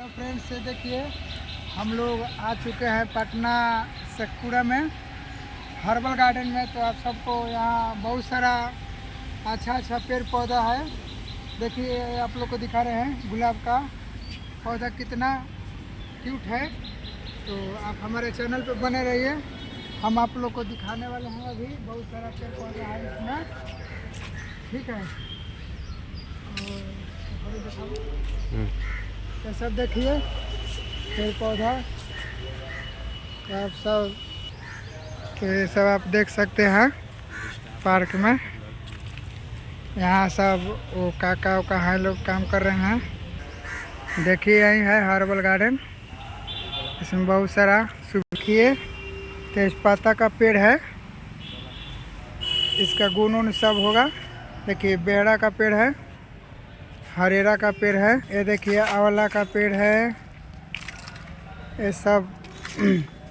तो फ्रेंड्स से देखिए हम लोग आ चुके हैं पटना शेखपुरा में हर्बल गार्डन में। तो आप सबको यहाँ बहुत सारा अच्छा पेड़ पौधा है। देखिए आप लोग को दिखा रहे हैं गुलाब का पौधा कितना क्यूट है। तो आप हमारे चैनल पे बने रहिए, हम आप लोग को दिखाने वाले हैं। अभी बहुत सारा पेड़ पौधा है इसमें, ठीक है। ये सब देखिए पेड़ पौधा आप सब। तो ये सब आप देख सकते हैं पार्क में। यहाँ सब वो काका उका है लोग काम कर रहे हैं। देखिए यही है हर्बल गार्डन। इसमें बहुत सारा सूखिए तेजपत्ता का पेड़ है, इसका गुण सब होगा। देखिए बेड़ा का पेड़ है, हरेरा का पेड़ है, ये देखिए आंवला का पेड़ है। ये सब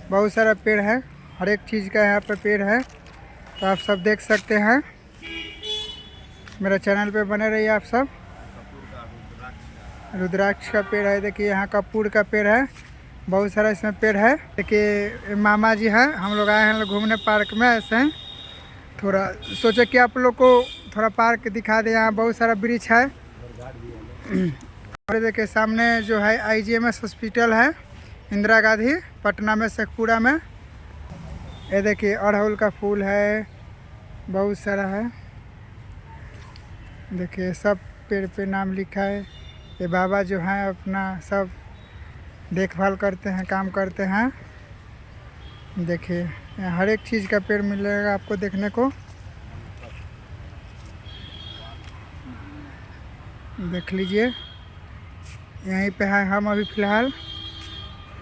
बहुत सारा पेड़ है, हर एक चीज़ का यहाँ पे पेड़ है। तो आप सब देख सकते हैं, मेरा चैनल पे बने रहिए आप सब। रुद्राक्ष का पेड़ है, देखिए यहाँ कपूर का पेड़ है, बहुत सारा इसमें पेड़ है। देखिए मामा जी हैं, हम लोग आए हैं घूमने पार्क में। ऐसे हैं थोड़ा सोचे कि आप लोग को थोड़ा पार्क दिखा दे। यहाँ बहुत सारा वृक्ष है। और देखिए सामने जो है IGMS हॉस्पिटल है, इंदिरा गांधी, पटना में शेखपुरा में। ये देखिए अड़हुल का फूल है, बहुत सारा है। देखिए सब पेड़ पे नाम लिखा है। ये बाबा जो हैं अपना सब देखभाल करते हैं, काम करते हैं। देखिए यहाँ हर एक चीज़ का पेड़ मिलेगा आपको देखने को। देख लीजिए यहीं पे है हम अभी फ़िलहाल।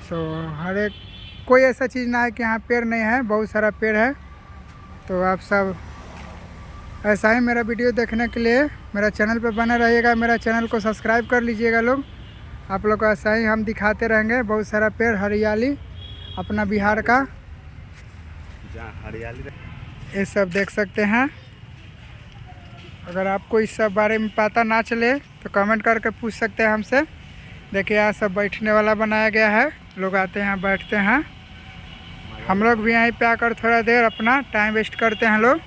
तो हर एक कोई ऐसा चीज़ ना है कि यहाँ पेड़ नहीं है, बहुत सारा पेड़ है। तो आप सब ऐसा ही मेरा वीडियो देखने के लिए मेरा चैनल पे बने रहिएगा। मेरा चैनल को सब्सक्राइब कर लीजिएगा लोग। आप लोग को ऐसा ही हम दिखाते रहेंगे बहुत सारा पेड़, हरियाली अपना बिहार का। जहाँ हरियाली ये सब देख सकते हैं। अगर आपको इस सब बारे में पता ना चले तो कमेंट करके पूछ सकते हैं हमसे। देखिए यहाँ सब बैठने वाला बनाया गया है, लोग आते हैं बैठते हैं। हम लोग भी यहीं पे आकर थोड़ा देर अपना टाइम वेस्ट करते हैं लोग।